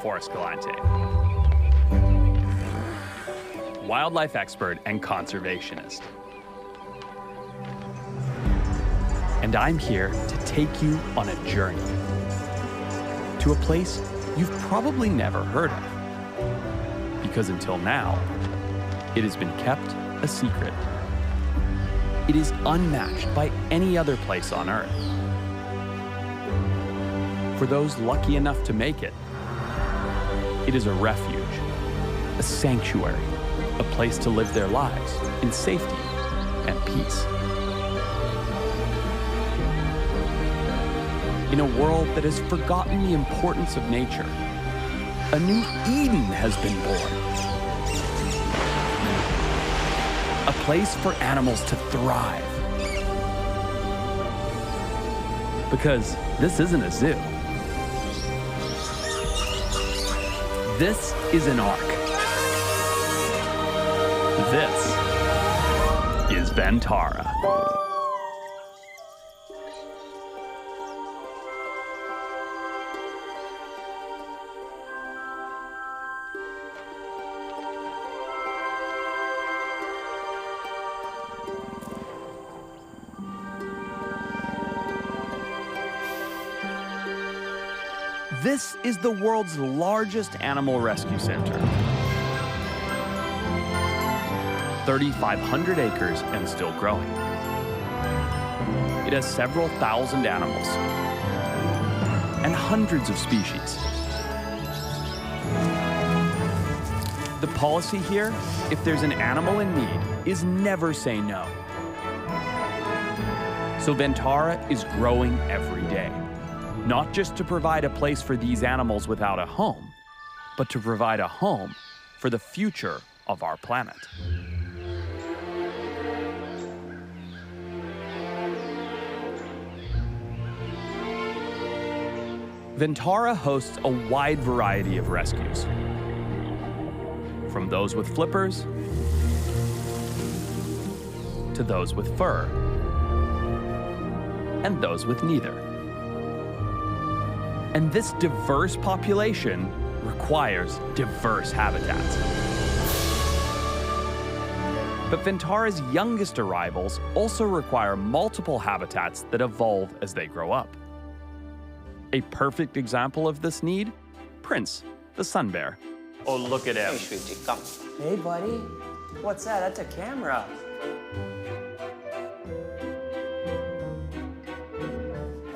Forrest Galante, wildlife expert and conservationist. And I'm here to take you on a journey to a place you've probably never heard of, because until now, it has been kept a secret. It is unmatched by any other place on Earth. For those lucky enough to make it, it is a refuge, a sanctuary, a place to live their lives in safety and peace. In a world that has forgotten the importance of nature, a new Eden has been born. A place for animals to thrive. Because this isn't a zoo. This is an ark. This is Vantara. This is the world's largest animal rescue center. 3,500 acres and still growing. It has several thousand animals and hundreds of species. The policy here, if there's an animal in need, is never say no. So Vantara is growing every day. Not just to provide a place for these animals without a home, but to provide a home for the future of our planet. Vantara hosts a wide variety of rescues, from those with flippers to those with fur, and those with neither. And this diverse population requires diverse habitats. But Vantara's youngest arrivals also require multiple habitats that evolve as they grow up. A perfect example of this need, Prince, the sun bear. Oh, look at him. Hey, sweetie, come. Hey, buddy. What's that? That's a camera.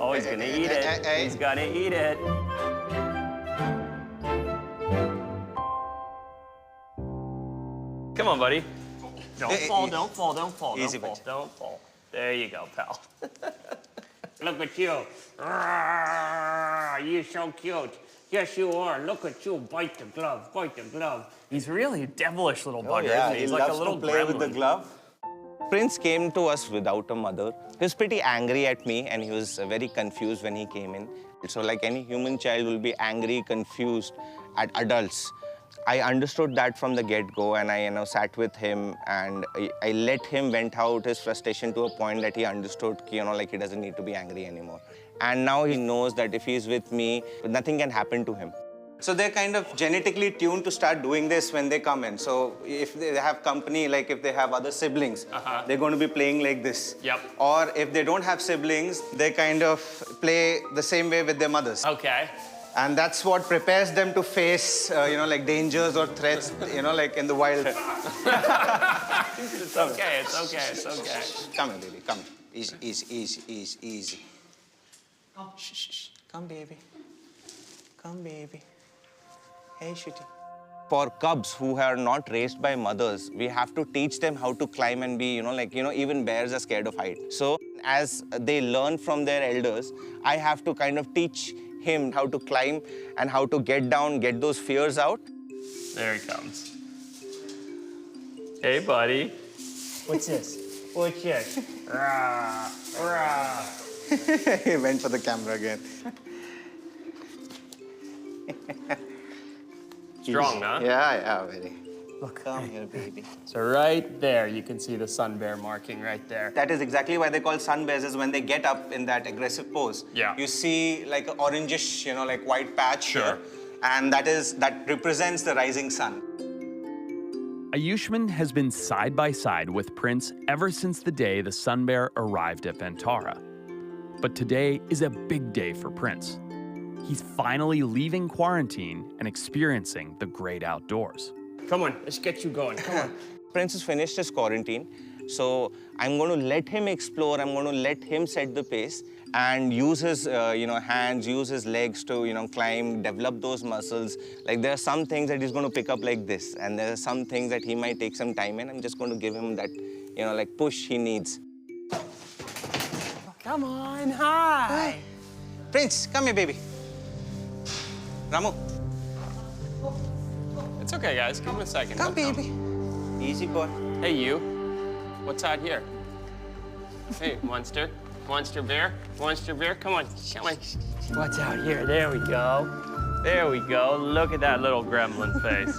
Oh, he's gonna eat it. He's gonna eat it. Come on, buddy. Don't fall, don't fall, don't fall, don't fall, don't fall. There you go, pal. Look at you. You're so cute. Yes, you are. Look at you. Bite the glove, bite the glove. He's really a devilish little bugger, isn't he? He's like a little play gremlin. with the glove. Prince came to us without a mother. He was pretty angry at me, and he was very confused when he came in. So like any human child will be angry, confused at adults. I understood that from the get-go, and I sat with him, and I let him vent out his frustration to a point that he understood, like he doesn't need to be angry anymore. And now he knows that if he's with me, nothing can happen to him. So they're kind of genetically tuned to start doing this when they come in. So if they have company, like if they have other siblings, they're going to be playing like this. Yep. Or if they don't have siblings, they kind of play the same way with their mothers. Okay. And that's what prepares them to face, like dangers or threats, like in the wild. It's okay, it's okay, it's okay. Come here, baby, come. Easy, easy, easy, easy, easy. Oh, shh, shh, shh. Come, baby. Come, baby. Hey, shitty. For cubs who are not raised by mothers, we have to teach them how to climb and be, even bears are scared of height. So as they learn from their elders, I have to kind of teach him how to climb and how to get down, get those fears out. There he comes. Hey, buddy. What's this? What's this? Rah, rah. He went for the camera again. Strong, huh? Yeah, very. Look, Come here, baby. So right there, you can see the sun bear marking right there. That is exactly why they call sun bears, is when they get up in that aggressive pose. Yeah. You see like an orangish, like white patch here. and that represents the rising sun. Ayushman has been side by side with Prince ever since the day the sun bear arrived at Vantara. But today is a big day for Prince. He's finally leaving quarantine and experiencing the great outdoors. Come on, let's get you going. Come on. Prince has finished his quarantine, so I'm going to let him explore. I'm going to let him set the pace and use his, hands, use his legs to, climb, develop those muscles. Like there are some things that he's going to pick up like this, and there are some things that he might take some time in. I'm just going to give him that, push he needs. Come on, hi. Prince, come here, baby. Ramu. It's okay, guys. Come a second. Come, baby. Easy, boy. Hey, you. What's out here? Hey, monster. Monster bear. Monster bear. Come on. Come on. What's out here? There we go. There we go. Look at that little gremlin face.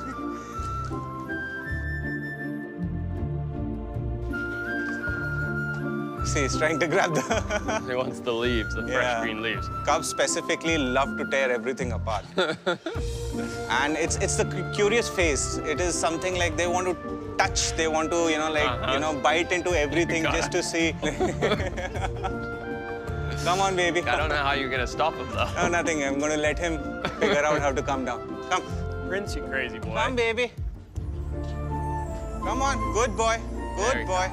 See, he's trying to grab the... He wants the leaves, the fresh green leaves. Cubs specifically love to tear everything apart. And it's the curious phase. It is something like they want to touch, they want to, bite into everything just to see. Come on, baby. I don't know how you're gonna stop him, though. No, nothing. I'm gonna let him figure out how to come down. Come. Prince, you crazy boy. Come, baby. Come on. Good boy. Good boy.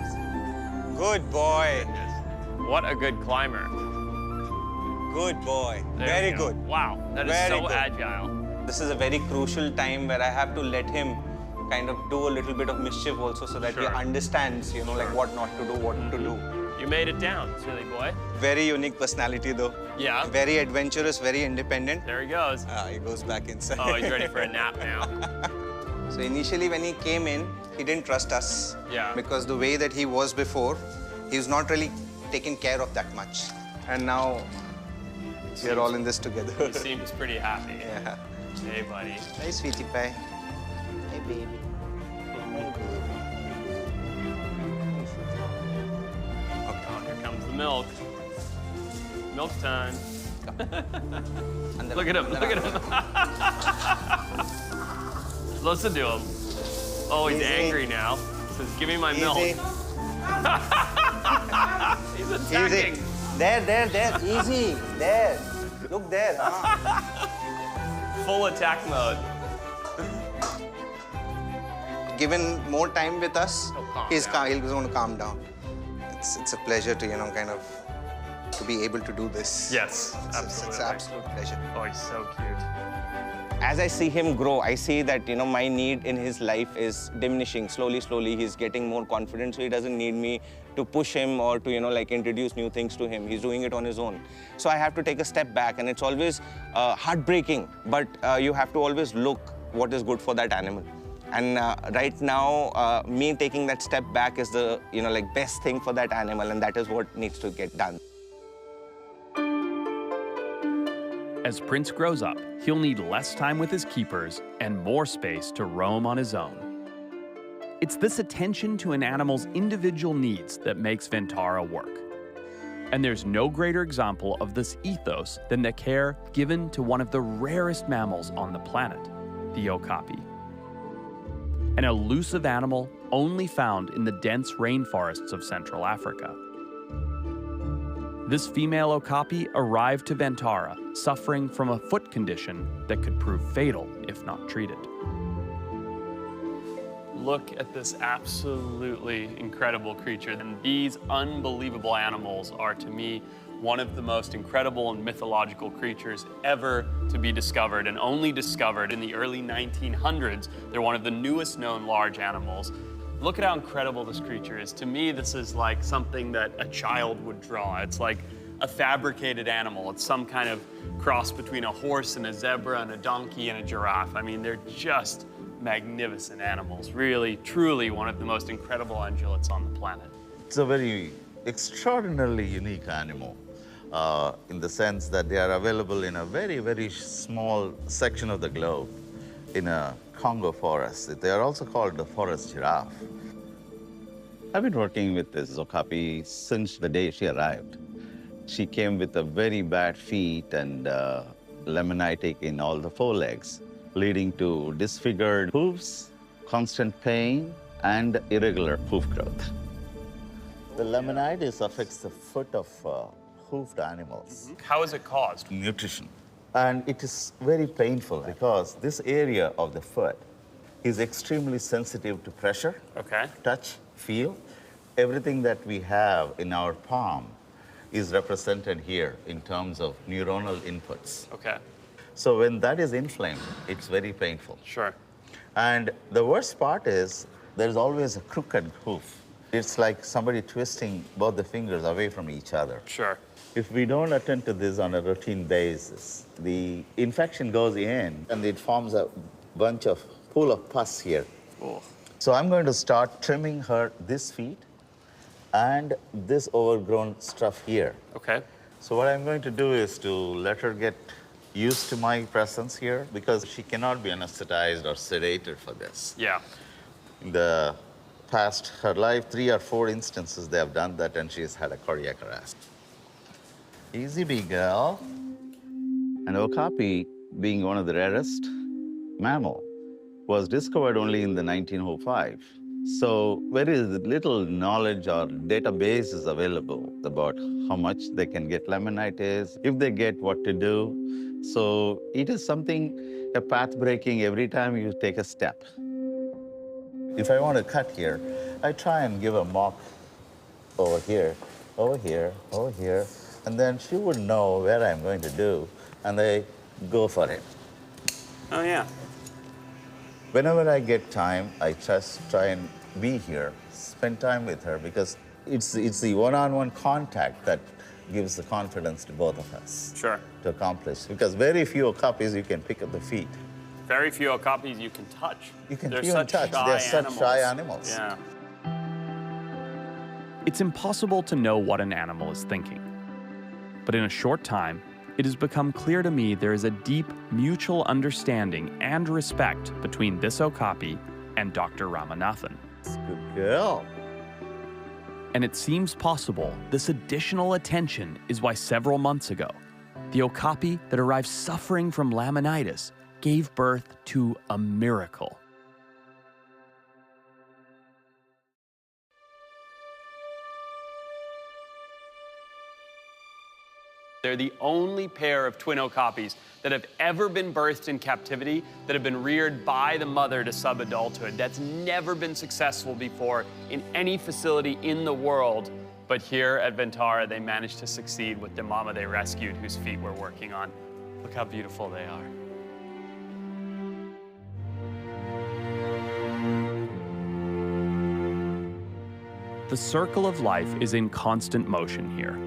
Good boy. Goodness. What a good climber. Good boy. There Very good. Wow, that is so agile. This is a very crucial time where I have to let him kind of do a little bit of mischief also so that he understands, what not to do, what to do. You made it down, silly boy. Very unique personality though. Yeah. Very adventurous, very independent. There he goes. He goes back inside. Oh, he's ready for a nap now. So initially when he came in, he didn't trust us. Yeah. Because the way that he was before, he was not really taken care of that much. And now we're all in this together. He seems pretty happy. Yeah. Hey, buddy. Hey, sweetie pie. Hey, baby. Oh, here comes the milk. Milk time. Look at him, look at him. Listen to him. Oh, he's angry now. He says, give me my milk. He's attacking. Easy. There. Easy. There. Look there. Full attack mode. Given more time with us, he's down. going to calm down. It's a pleasure to, kind of, to be able to do this. Yes, absolutely. It's an absolute pleasure. Oh, he's so cute. As I see him grow, I see that, my need in his life is diminishing. Slowly, he's getting more confident, so he doesn't need me to push him or to, introduce new things to him. He's doing it on his own. So I have to take a step back, and it's always heartbreaking, but you have to always look what is good for that animal. And right now, me taking that step back is the, best thing for that animal, and that is what needs to get done. As Prince grows up, he'll need less time with his keepers and more space to roam on his own. It's this attention to an animal's individual needs that makes Vantara work. And there's no greater example of this ethos than the care given to one of the rarest mammals on the planet, the okapi. An elusive animal only found in the dense rainforests of Central Africa. This female okapi arrived to Vantara suffering from a foot condition that could prove fatal if not treated. Look at this absolutely incredible creature. And these unbelievable animals are, to me, one of the most incredible and mythological creatures ever to be discovered, and only discovered in the early 1900s. They're one of the newest known large animals. Look at how incredible this creature is. To me, this is like something that a child would draw. It's like a fabricated animal. It's some kind of cross between a horse and a zebra and a donkey and a giraffe. I mean, they're just magnificent animals. Really, truly one of the most incredible ungulates on the planet. It's a very extraordinarily unique animal in the sense that they are available in a very, very small section of the globe in a Congo forest. They are also called the forest giraffe. I've been working with this okapi since the day she arrived. She came with a very bad feet and laminitic in all the forelegs, leading to disfigured hooves, constant pain, and irregular hoof growth. The laminitis affects the foot of hoofed animals. How is it caused? Nutrition. And it is very painful because this area of the foot is extremely sensitive to pressure, Okay. touch, feel. Everything that we have in our palm is represented here in terms of neuronal inputs. Okay. So when that is inflamed, it's very painful. Sure. And the worst part is there's always a crooked hoof. It's like somebody twisting both the fingers away from each other. Sure. If we don't attend to this on a routine basis, the infection goes in and it forms a bunch of pool of pus here. Cool. So I'm going to start trimming her this feet and this overgrown stuff here. Okay. So what I'm going to do is to let her get used to my presence here because she cannot be anesthetized or sedated for this. Yeah. In the past, her life, 3 or 4 instances they have done that and she's had a cardiac arrest. Easy big girl. And okapi, being one of the rarest mammal, was discovered only in the 1905. So very little knowledge or database is available about how much they can get laminitis, if they get what to do. So it is something, a path breaking every time you take a step. If I want to cut here, I try and give a mock over here, over here, over here, and then she would know where I'm going to do, and I go for it. Oh, yeah. Whenever I get time, I just try and be here, spend time with her, because it's the one-on-one contact that gives the confidence to both of us. Sure. To accomplish. Because very few okapis you can pick up the feet. Very few okapis you can touch. You can They're feel and such touch. They're shy such animals. shy animals. Yeah. It's impossible to know what an animal is thinking. But in a short time, it has become clear to me there is a deep mutual understanding and respect between this okapi and Dr. Ramanathan. Good girl. And it seems possible this additional attention is why several months ago, the okapi that arrived suffering from laminitis gave birth to a miracle. They're the only pair of twin okapis that have ever been birthed in captivity that have been reared by the mother to subadulthood. That's never been successful before in any facility in the world. But here at Vantara, they managed to succeed with the mama they rescued, whose feet we're working on. Look how beautiful they are. The circle of life is in constant motion here.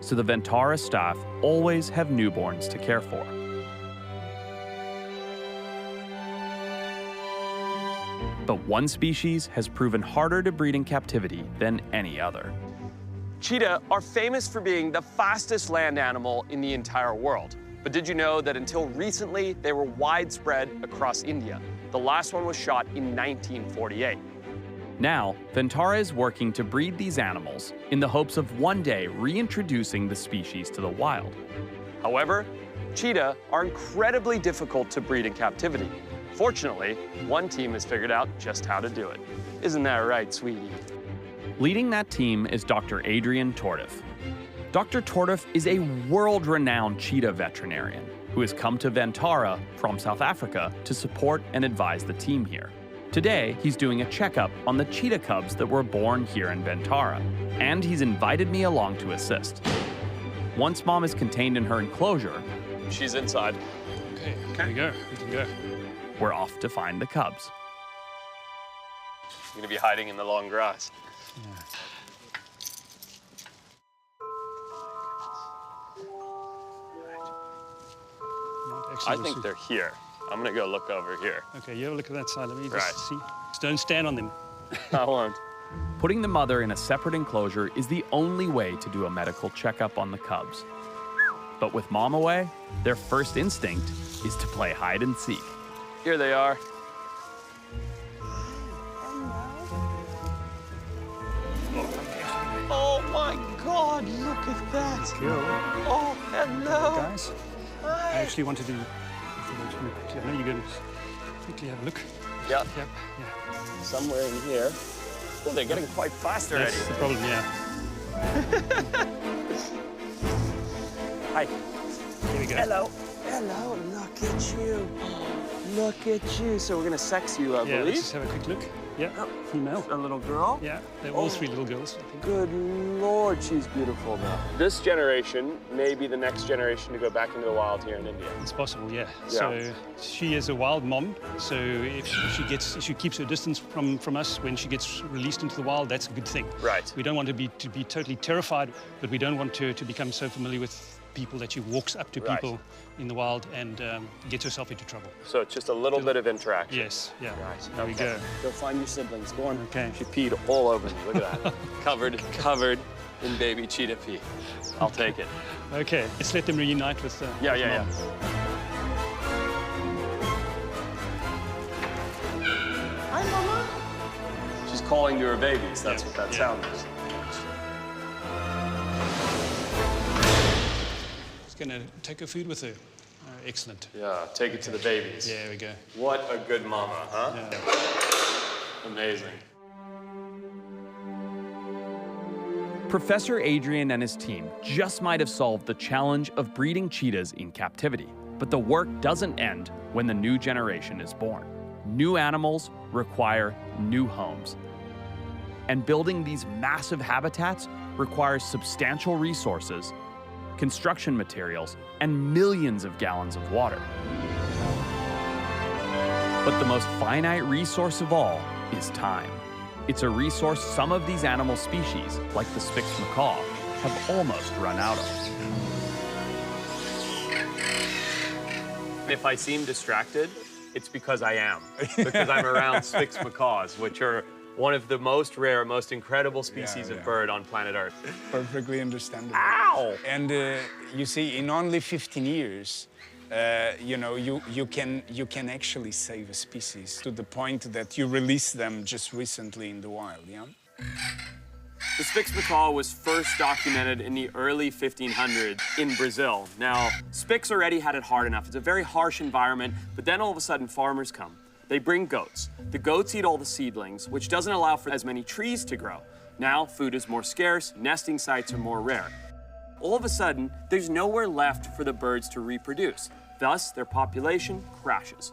So the Vantara staff always have newborns to care for. But one species has proven harder to breed in captivity than any other. Cheetah are famous for being the fastest land animal in the entire world. But did you know that until recently, they were widespread across India? The last one was shot in 1948. Now, Vantara is working to breed these animals in the hopes of one day reintroducing the species to the wild. However, cheetah are incredibly difficult to breed in captivity. Fortunately, one team has figured out just how to do it. Isn't that right, sweetie? Leading that team is Dr. Adrian Tordoff. Dr. Tordoff is a world-renowned cheetah veterinarian who has come to Vantara from South Africa to support and advise the team here. Today, he's doing a checkup on the cheetah cubs that were born here in Vantara, and he's invited me along to assist. Once Mom is contained in her enclosure, She's inside. Okay, here we go. We can go. we're off to find the cubs. You're gonna be hiding in the long grass. I think they're here. I'm gonna go look over here. Okay, you have a look at that side. Let me just Right. see. Just don't stand on them. I won't. Putting the mother in a separate enclosure is the only way to do a medical checkup on the cubs. But with Mom away, their first instinct is to play hide and seek. Here they are. Oh my God, look at that. Cool. Oh, hello. Guys, I actually wanted to... I know you're going to quickly have a look. Yep. Yep. Yeah. Somewhere in here. Oh, they're getting quite fast already. That's the problem, yeah. Hi. Here we go. Hello. Hello. Look at you. Look at you. So we're gonna sex you, I Yeah, believe. let's just have a quick look. Yeah, female. A little girl. Yeah, they're all three little girls, I think. Good Lord, she's beautiful though. This generation may be the next generation to go back into the wild here in India. It's possible, yeah. Yeah. So she is a wild mom. So if she keeps her distance from us when she gets released into the wild, that's a good thing. Right. We don't want to be totally terrified, but we don't want her to become so familiar with people that she walks up to Right. people in the wild and gets herself into trouble. So it's just a little bit of interaction. Yes, yeah. Right. There we go. Go find your siblings. Go on. Okay. She peed all over me. Look at that. covered in baby cheetah pee. I'll take it. Okay, let's let them reunite with Yeah. mom. Hi, Mama. She's calling to her babies. That's Yeah, what that yeah. sound is. She's going to take her food with her. Excellent. Yeah, take it to the babies. Yeah, there we go. What a good mama, huh? Yeah. Amazing. Professor Adrian and his team just might have solved the challenge of breeding cheetahs in captivity. But the work doesn't end when the new generation is born. New animals require new homes. And building these massive habitats requires substantial resources, construction materials, and millions of gallons of water. But the most finite resource of all is time. It's a resource some of these animal species, like the Spix macaw, have almost run out of. If I seem distracted, it's because I am. Because I'm around Spix macaws, which are one of the most rare, most incredible species of bird on planet Earth. Perfectly understandable. Ow! And you see, in only 15 years, you know, you can actually save a species to the point that you release them just recently in the wild, yeah? The Spix macaw was first documented in the early 1500s in Brazil. Now, Spix already had it hard enough. It's a very harsh environment, but then all of a sudden farmers come. They bring goats. The goats eat all the seedlings, which doesn't allow for as many trees to grow. Now, food is more scarce, nesting sites are more rare. All of a sudden, there's nowhere left for the birds to reproduce. Thus, their population crashes.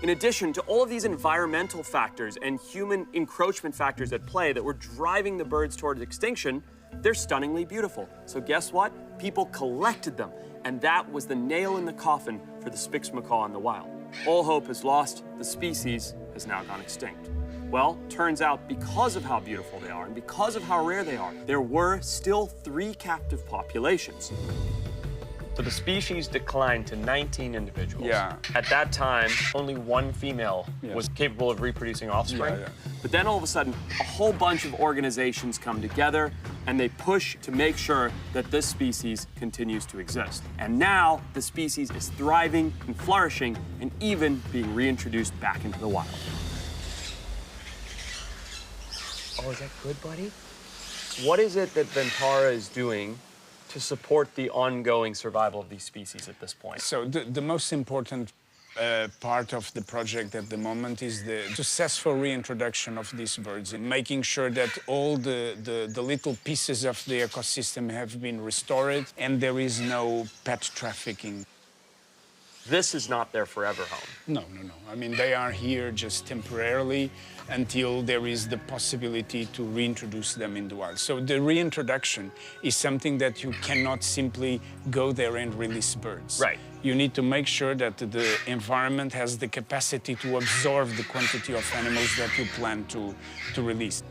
In addition to all of these environmental factors and human encroachment factors at play that were driving the birds towards extinction, they're stunningly beautiful. So guess what? People collected them, and that was the nail in the coffin for the Spix macaw in the wild. All hope is lost. The species has now gone extinct. Well, turns out because of how beautiful they are and because of how rare they are, there were still 3 captive populations. So the species declined to 19 individuals. Yeah. At that time, only 1 female was capable of reproducing offspring. Yeah. But then all of a sudden, a whole bunch of organizations come together and they push to make sure that this species continues to exist. And now the species is thriving and flourishing and even being reintroduced back into the wild. Oh, is that good, buddy? What is it that Vantara is doing to support the ongoing survival of these species at this point? So the most important part of the project at the moment is the successful reintroduction of these birds and making sure that all the little pieces of the ecosystem have been restored and there is no pet trafficking. This is not their forever home. No. I mean, they are here just temporarily until there is the possibility to reintroduce them in the wild. So the reintroduction is something that you cannot simply go there and release birds. Right. You need to make sure that the environment has the capacity to absorb the quantity of animals that you plan to release.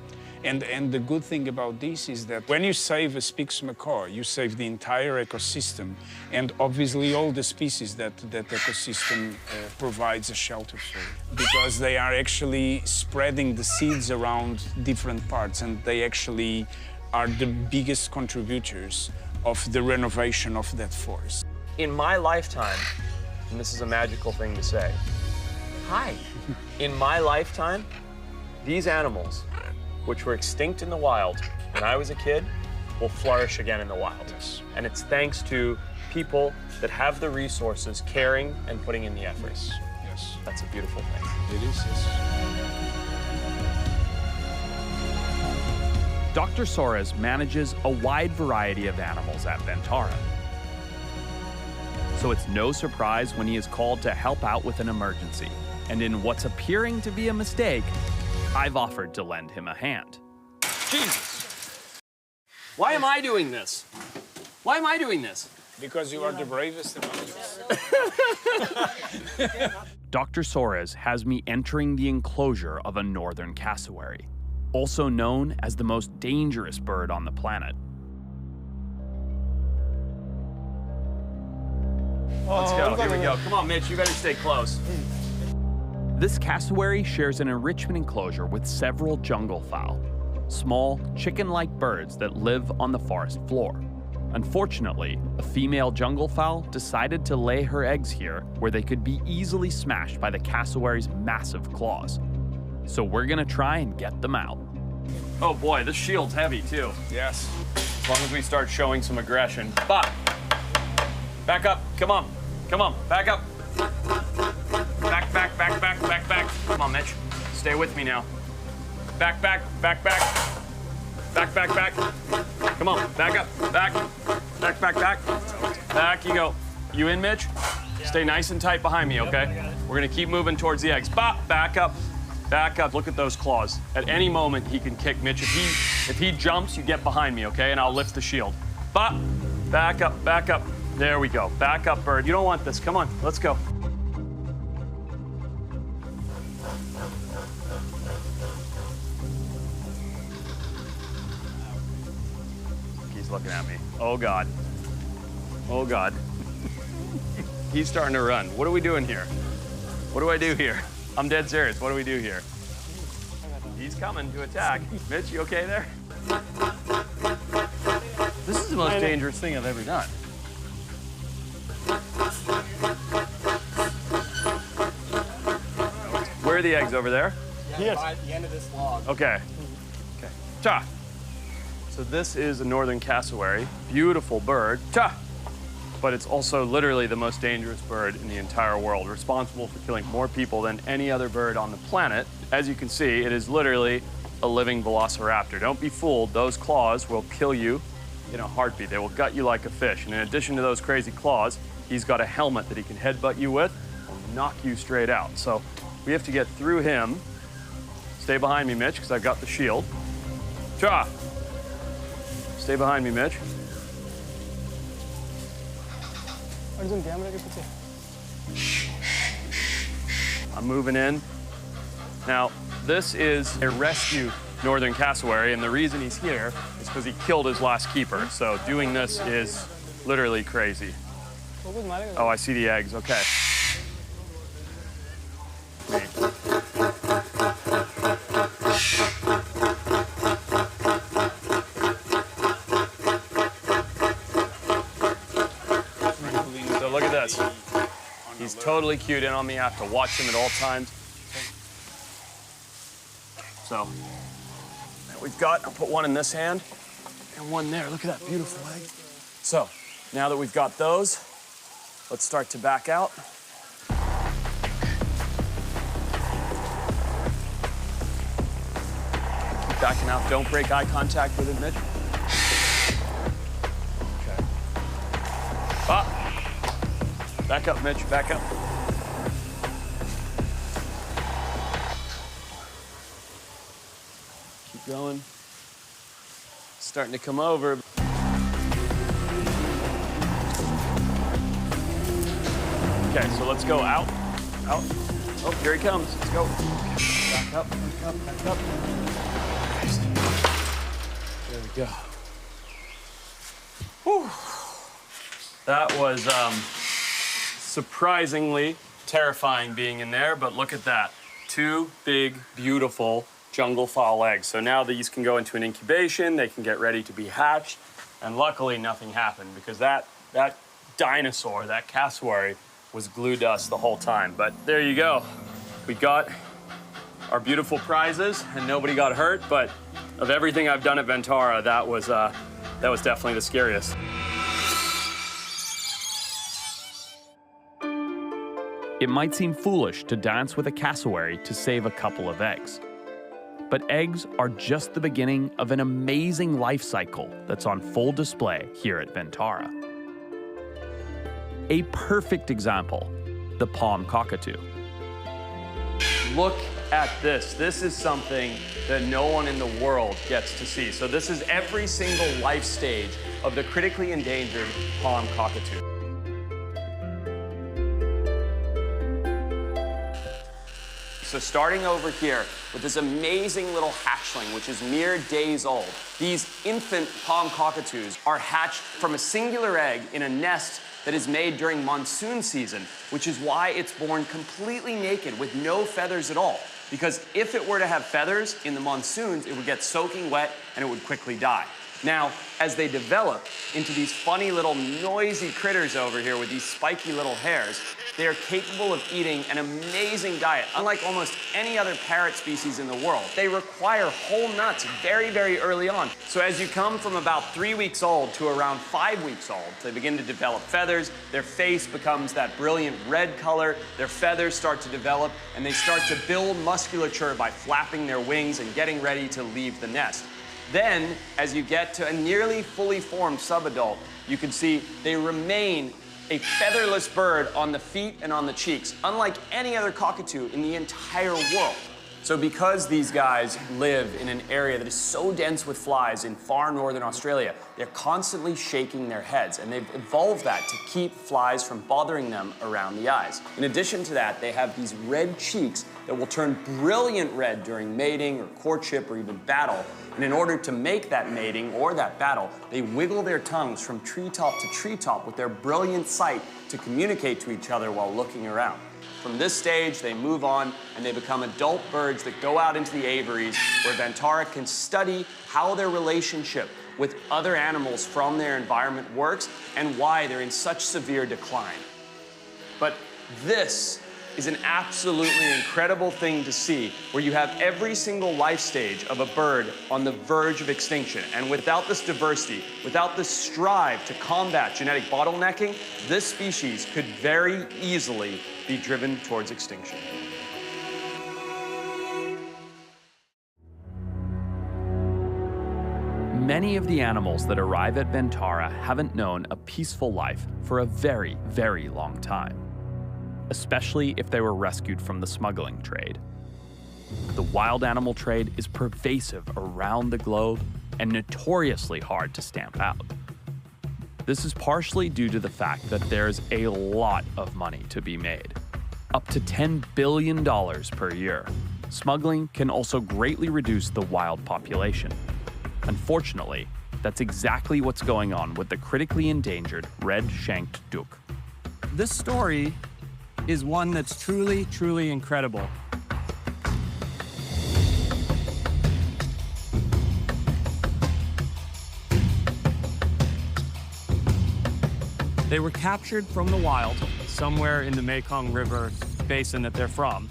And the good thing about this is that when you save a Spix macaw, you save the entire ecosystem and obviously all the species that ecosystem provides a shelter for. Because they are actually spreading the seeds around different parts and they actually are the biggest contributors of the renovation of that forest. In my lifetime, and this is a magical thing to say, hi. In my lifetime, these animals, which were extinct in the wild when I was a kid, will flourish again in the wild. Yes. And it's thanks to people that have the resources, caring and putting in the effort. Yes. That's a beautiful thing. It is, yes. Dr. Soares manages a wide variety of animals at Vantara. So it's no surprise when he is called to help out with an emergency. And in what's appearing to be a mistake, I've offered to lend him a hand. Jesus! Why am I doing this? Why am I doing this? Because you are the bravest among us. Dr. Soares has me entering the enclosure of a northern cassowary, also known as the most dangerous bird on the planet. Let's go, here we go. Come on, Mitch, you better stay close. This cassowary shares an enrichment enclosure with several jungle fowl, small, chicken-like birds that live on the forest floor. Unfortunately, a female jungle fowl decided to lay her eggs here where they could be easily smashed by the cassowary's massive claws. So we're gonna try and get them out. Oh boy, this shield's heavy too. Yes. As long as we start showing some aggression. Bop! Back up, come on, back up. Back. Come on, Mitch, stay with me now. Back. Come on, back up, back. Back you go. You in, Mitch? Stay nice and tight behind me, okay? We're gonna keep moving towards the eggs. Bop, back up. Look at those claws. At any moment, he can kick Mitch. If he jumps, you get behind me, okay? And I'll lift the shield. Bop, back up. There we go. Back up, bird. You don't want this. Come on, let's go. He's looking at me. Oh, God. He's starting to run. What are we doing here? What do I do here? I'm dead serious. What do we do here? He's coming to attack. Mitch, you okay there? This is the most dangerous thing I've ever done. Where are the eggs over there? Yeah, by the end of this log. Okay. Cha! So this is a northern cassowary. Beautiful bird. Cha! But it's also literally the most dangerous bird in the entire world, responsible for killing more people than any other bird on the planet. As you can see, it is literally a living velociraptor. Don't be fooled, those claws will kill you in a heartbeat. They will gut you like a fish. And in addition to those crazy claws, he's got a helmet that he can headbutt you with and knock you straight out. So we have to get through him. Stay behind me, Mitch, because I've got the shield. Cha! Stay behind me, Mitch. I'm moving in. Now, this is a rescue northern cassowary, and the reason he's here is because he killed his last keeper. So doing this is literally crazy. Oh, I see the eggs. Okay. So look at this. He's totally cued in on me. I have to watch him at all times. So I'll put one in this hand and one there. Look at that beautiful egg. So now that we've got those, let's start to back out. Keep backing out. Don't break eye contact with it, Mitch. Okay. Bop. Back up, Mitch. Back up. Keep going. Starting to come over. Okay, so let's go out. Oh, here he comes. Let's go. Back up. There we go. Whew. That was surprisingly terrifying being in there, but look at that. 2 big, beautiful jungle fowl eggs. So now these can go into an incubation, they can get ready to be hatched, and luckily nothing happened because that dinosaur, that cassowary, was glued to us the whole time. But there you go. We got our beautiful prizes and nobody got hurt, but of everything I've done at Vantara, that was That was definitely the scariest. It might seem foolish to dance with a cassowary to save a couple of eggs. But eggs are just the beginning of an amazing life cycle that's on full display here at Vantara. A perfect example, the palm cockatoo. Look at this. This is something that no one in the world gets to see. So this is every single life stage of the critically endangered palm cockatoo. So starting over here with this amazing little hatchling, which is mere days old. These infant palm cockatoos are hatched from a singular egg in a nest that is made during monsoon season, which is why it's born completely naked with no feathers at all. Because if it were to have feathers in the monsoons, it would get soaking wet and it would quickly die. Now, as they develop into these funny little noisy critters over here with these spiky little hairs, they are capable of eating an amazing diet. Unlike almost any other parrot species in the world, they require whole nuts very, very early on. So as you come from about 3 weeks old to around 5 weeks old, they begin to develop feathers, their face becomes that brilliant red color, their feathers start to develop, and they start to build musculature by flapping their wings and getting ready to leave the nest. Then, as you get to a nearly fully formed subadult, you can see they remain a featherless bird on the feet and on the cheeks, unlike any other cockatoo in the entire world. So because these guys live in an area that is so dense with flies in far northern Australia, they're constantly shaking their heads, and they've evolved that to keep flies from bothering them around the eyes. In addition to that, they have these red cheeks that will turn brilliant red during mating or courtship or even battle. And in order to make that mating or that battle, they wiggle their tongues from treetop to treetop with their brilliant sight to communicate to each other while looking around. From this stage, they move on and they become adult birds that go out into the aviaries where Vantara can study how their relationship with other animals from their environment works and why they're in such severe decline. But this is an absolutely incredible thing to see, where you have every single life stage of a bird on the verge of extinction. And without this diversity, without this strive to combat genetic bottlenecking, this species could very easily be driven towards extinction. Many of the animals that arrive at Vantara haven't known a peaceful life for a very, very long time, especially if they were rescued from the smuggling trade. The wild animal trade is pervasive around the globe and notoriously hard to stamp out. This is partially due to the fact that there's a lot of money to be made, up to $10 billion per year. Smuggling can also greatly reduce the wild population. Unfortunately, that's exactly what's going on with the critically endangered red-shanked duck. This story is one that's truly, truly incredible. They were captured from the wild, somewhere in the Mekong River basin that they're from,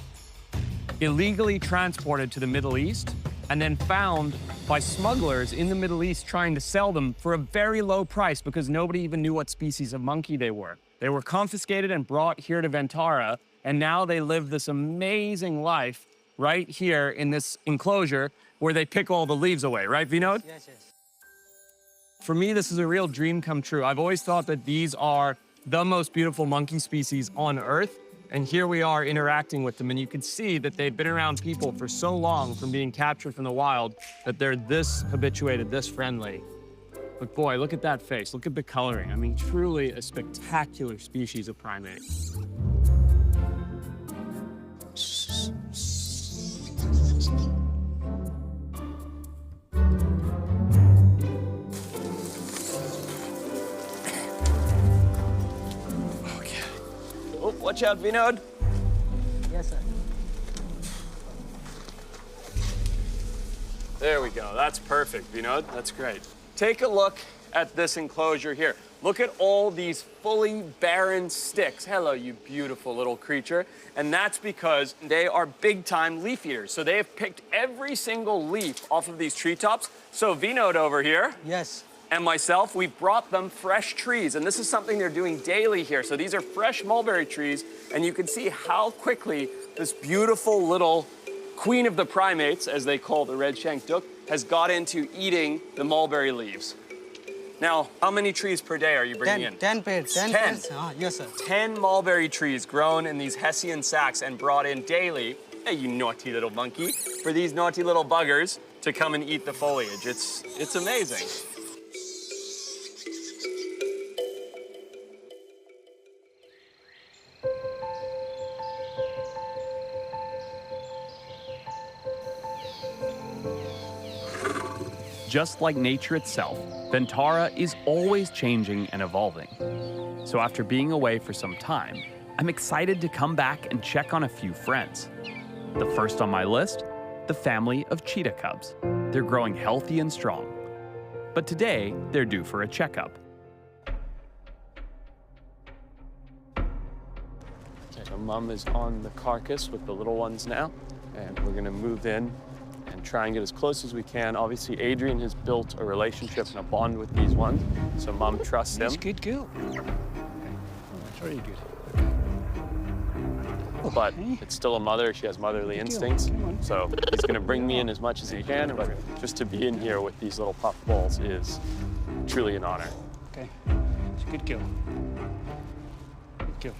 illegally transported to the Middle East, and then found by smugglers in the Middle East trying to sell them for a very low price because nobody even knew what species of monkey they were. They were confiscated and brought here to Vantara, and now they live this amazing life right here in this enclosure where they pick all the leaves away, right, Vinod? Yes, yes. For me, this is a real dream come true. I've always thought that these are the most beautiful monkey species on Earth, and here we are interacting with them, and you can see that they've been around people for so long from being captured from the wild that they're this habituated, this friendly. But boy, look at that face. Look at the coloring. I mean, truly a spectacular species of primate. Okay. Oh, watch out, Vinod. Yes, sir. There we go. That's perfect, Vinod. That's great. Take a look at this enclosure here. Look at all these fully barren sticks. Hello, you beautiful little creature. And that's because they are big-time leaf eaters. So they have picked every single leaf off of these treetops. So Vinod over here, Yes. and myself, we brought them fresh trees, and this is something they're doing daily here. So these are fresh mulberry trees, and you can see how quickly this beautiful little queen of the primates, as they call the red-shanked duck, has got into eating the mulberry leaves. Now, how many trees per day are you bringing in? 10 pairs. 10 pairs? Yes, sir. 10 mulberry trees grown in these Hessian sacks and brought in daily, hey, you naughty little monkey, for these naughty little buggers to come and eat the foliage. It's amazing. Just like nature itself, Vantara is always changing and evolving. So after being away for some time, I'm excited to come back and check on a few friends. The first on my list, the family of cheetah cubs. They're growing healthy and strong. But today, they're due for a checkup. Okay, so Mom is on the carcass with the little ones now, and we're gonna move in and try and get as close as we can. Obviously, Adrian has built a relationship and a bond with these ones, so Mom trusts him. He's good girl. That's very good. But it's still a mother. She has motherly instincts. So he's going to bring me in as much as he can. But just to be in here with these little puff balls is truly an honor. Okay. It's a good girl. Good girl.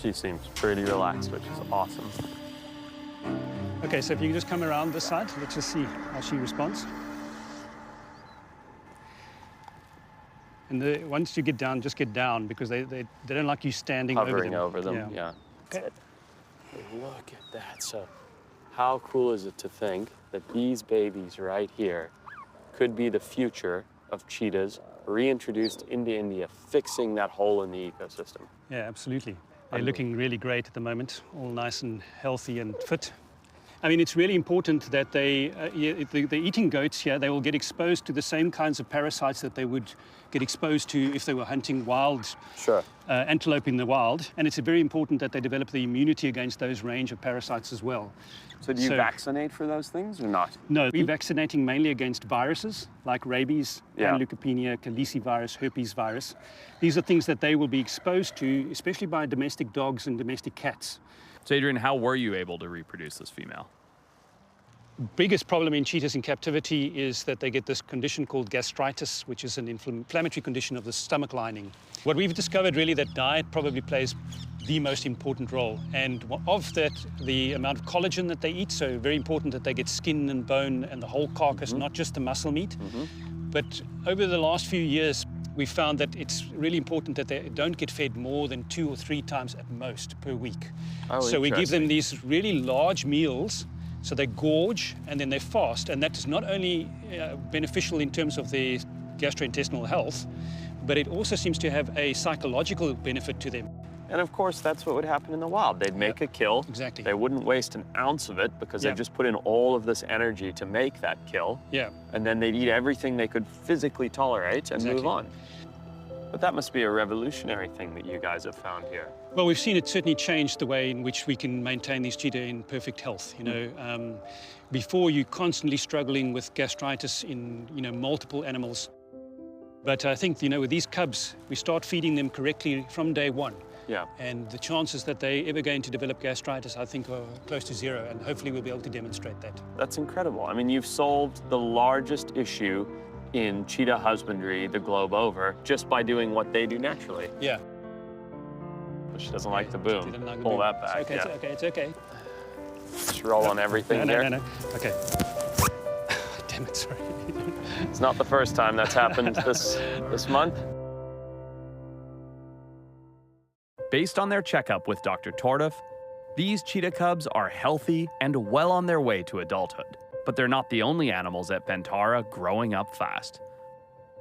She seems pretty relaxed, which is awesome. Okay, so if you can just come around this side, let's just see how she responds. And once you get down, just get down, because they don't like you standing Hovering over them. Yeah. Okay. Look at that. So how cool is it to think that these babies right here could be the future of cheetahs reintroduced into India, fixing that hole in the ecosystem? Yeah, absolutely. They're looking really great at the moment, all nice and healthy and fit. I mean, it's really important that the eating goats here, they will get exposed to the same kinds of parasites that they would get exposed to if they were hunting wild antelope in the wild. And it's very important that they develop the immunity against those range of parasites as well. So do you vaccinate for those things or not? No, we're vaccinating mainly against viruses like rabies, leukopenia, calicivirus, herpes virus. These are things that they will be exposed to, especially by domestic dogs and domestic cats. So Adrian, how were you able to reproduce this female? Biggest problem in cheetahs in captivity is that they get this condition called gastritis, which is an inflammatory condition of the stomach lining. What we've discovered really that diet probably plays the most important role. And of that, the amount of collagen that they eat, so very important that they get skin and bone and the whole carcass, not just the muscle meat. But over the last few years, we found that it's really important that they don't get fed more than 2 or 3 times at most per week. So we give them these really large meals, so they gorge and then they fast, and that is not only beneficial in terms of their gastrointestinal health, but it also seems to have a psychological benefit to them. And of course, that's what would happen in the wild. They'd make a kill. Exactly. They wouldn't waste an ounce of it because they just put in all of this energy to make that kill. And then they'd eat everything they could physically tolerate and move on. But that must be a revolutionary thing that you guys have found here. Well, we've seen it certainly change the way in which we can maintain these cheetah in perfect health. You know, before you're constantly struggling with gastritis in multiple animals. But I think with these cubs, we start feeding them correctly from day one. And the chances that they ever going to develop gastritis, I think, are close to 0, and hopefully we'll be able to demonstrate that. That's incredible. I mean, you've solved the largest issue in cheetah husbandry the globe over just by doing what they do naturally. She doesn't like the boom. Pull that back. It's okay. Just roll on everything here. No. Okay. Damn it, sorry. It's not the first time that's happened this month. Based on their checkup with Dr. Tordif, these cheetah cubs are healthy and well on their way to adulthood. But they're not the only animals at Vantara growing up fast.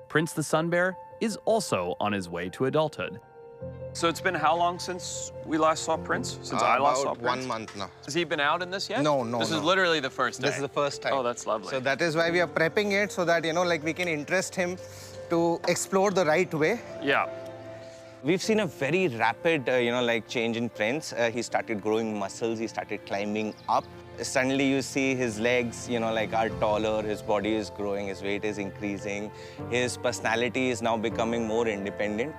Prince the sun bear is also on his way to adulthood. So it's been how long since we last saw Prince? Since I last saw Prince? 1 month now. Has he been out in this yet? No. This is literally the first day. This is the first time. Oh, that's lovely. So that is why we are prepping it, so that, we can interest him to explore the right way. We've seen a very rapid, change in Prince. He started growing muscles. He started climbing up. Suddenly you see his legs, like are taller, his body is growing, his weight is increasing, his personality is now becoming more independent.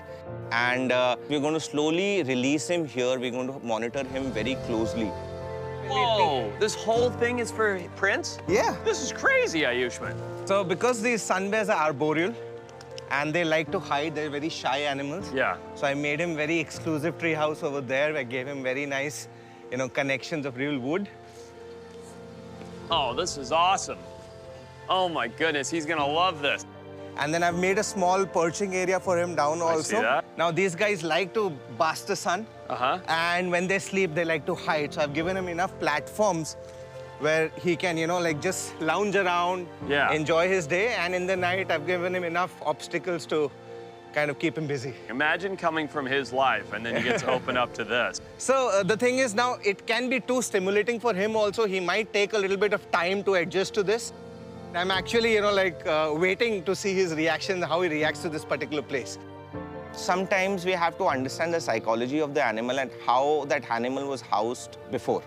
And we're going to slowly release him here. We're going to monitor him very closely. Whoa, this whole thing is for Prince? Yeah. This is crazy, Ayushman. So because these sun bears are arboreal and they like to hide, they're very shy animals. Yeah. So I made him very exclusive tree house over there. I gave him very nice, connections of real wood. Oh, this is awesome. Oh my goodness, he's gonna love this. And then I've made a small perching area for him down also. see that. Now these guys like to bask the sun. Uh-huh. And when they sleep, they like to hide. So I've given him enough platforms where he can, just lounge around, Yeah. enjoy his day. And in the night, I've given him enough obstacles to kind of keep him busy. Imagine coming from his life and then you get to open up to this. So the thing is now, it can be too stimulating for him also. He might take a little bit of time to adjust to this. I'm actually, waiting to see his reaction, how he reacts to this particular place. Sometimes we have to understand the psychology of the animal and how that animal was housed before.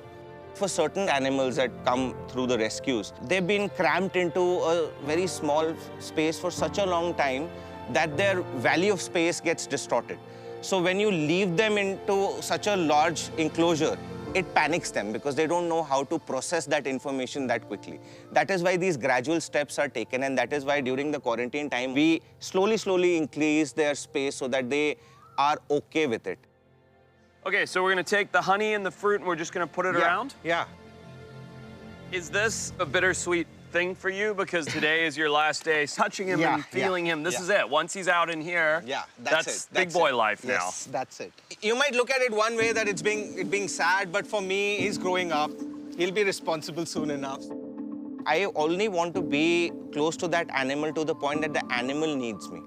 For certain animals that come through the rescues, they've been cramped into a very small space for such a long time that their value of space gets distorted. So when you leave them into such a large enclosure, it panics them because they don't know how to process that information that quickly. That is why these gradual steps are taken, and that is why during the quarantine time, we slowly increase their space so that they are okay with it. Okay, so we're gonna take the honey and the fruit and we're just gonna put it around? Yeah. Is this a bittersweet thing for you? Because today is your last day touching him and feeling him. This is it. Once he's out in here, that's big boy life now. Yes, that's it. You might look at it one way that it's being sad, but for me, he's growing up. He'll be responsible soon enough. I only want to be close to that animal to the point that the animal needs me.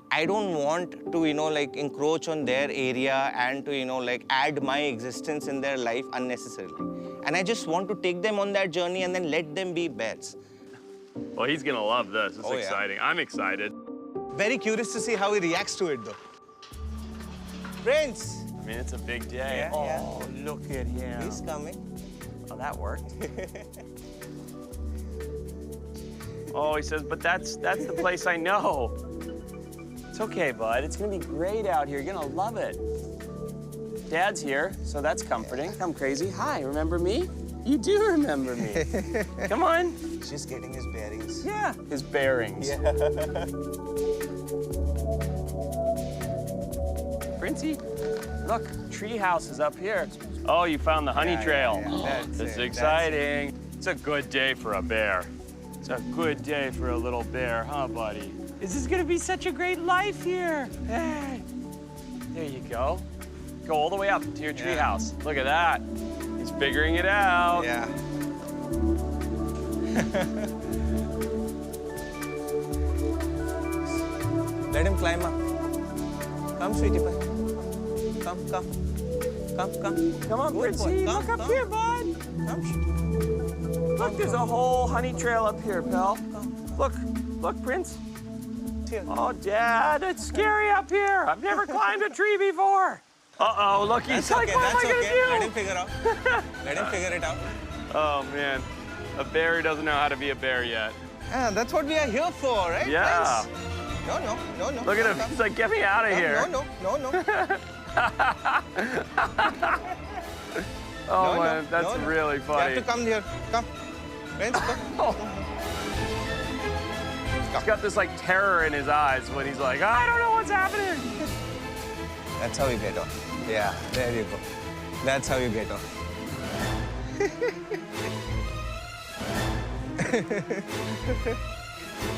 I don't want to, encroach on their area and to, add my existence in their life unnecessarily. And I just want to take them on that journey and then let them be bears. Well, he's gonna love this. It's exciting. I'm excited. Very curious to see how he reacts to it, though. Prince! I mean, it's a big day. Oh, look at him. He's coming. Oh, that worked. Oh, he says, but that's the place I know. It's okay, bud. It's gonna be great out here. You're gonna love it. Dad's here, so that's comforting. I'm crazy. Hi, remember me? You do remember me. Come on. Just getting his bearings. Yeah, his bearings. Yeah. Princey, look, tree house is up here. Oh, you found the honey trail. This is exciting. It's a good day for a bear. It's a good day for a little bear, huh, buddy? This is gonna be such a great life here. Hey, there you go. Go all the way up to your tree house. Look at that. He's figuring it out. Yeah. Let him climb up. Come, sweetie pie. Come. Come on, Princey. Look up here, bud. Look, there's a whole honey trail up here, pal. Look, Prince. Oh, Dad, it's scary up here. I've never climbed a tree before. Uh-oh, look, he's like, what am I gonna do? Let him figure out. Let him figure it out. Oh, man. A bear who doesn't know how to be a bear yet. Yeah, that's what we are here for, right? Yeah. Friends? No. Look at him. He's like, get me out of here. No. Oh, man, that's really funny. You have to come here. Come. Friends, come. He's got this, like, terror in his eyes when he's like, I don't know what's happening. That's how you get off. Yeah, there you go. That's how you get off.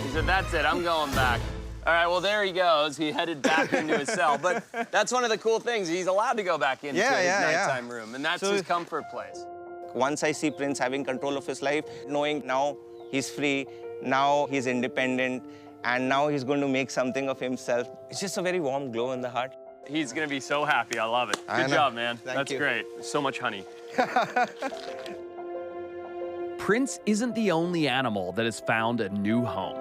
He said, that's it, I'm going back. All right, well, there he goes. He headed back into his cell. But that's one of the cool things. He's allowed to go back into his nighttime room, and that's his comfort place. Once I see Prince having control of his life, knowing now he's free, now he's independent, and now he's going to make something of himself, it's just a very warm glow in the heart. He's going to be so happy. I love it. Good job, man. That's great. So much honey. Prince isn't the only animal that has found a new home.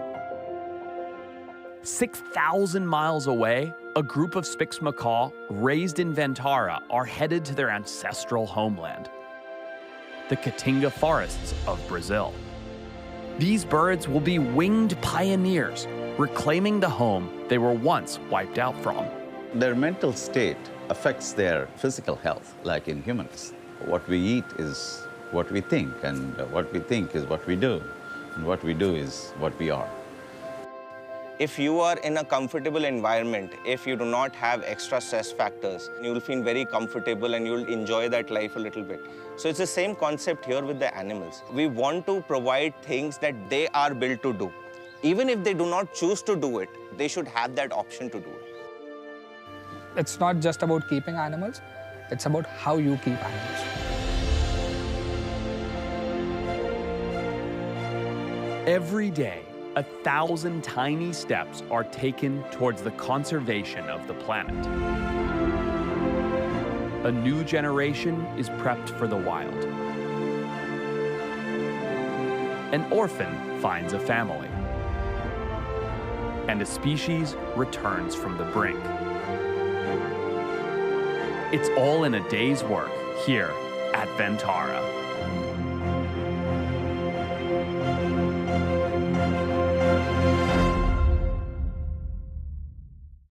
6,000 miles away, a group of Spix macaw raised in Vantara are headed to their ancestral homeland. the Caatinga forests of Brazil. These birds will be winged pioneers, reclaiming the home they were once wiped out from. Their mental state affects their physical health, like in humans. What we eat is what we think, and what we think is what we do, and what we do is what we are. If you are in a comfortable environment, if you do not have extra stress factors, you will feel very comfortable and you'll enjoy that life a little bit. So it's the same concept here with the animals. We want to provide things that they are built to do. Even if they do not choose to do it, they should have that option to do it. It's not just about keeping animals, it's about how you keep animals. Every day, 1,000 tiny steps are taken towards the conservation of the planet. A new generation is prepped for the wild. An orphan finds a family. And a species returns from the brink. It's all in a day's work here at Vantara.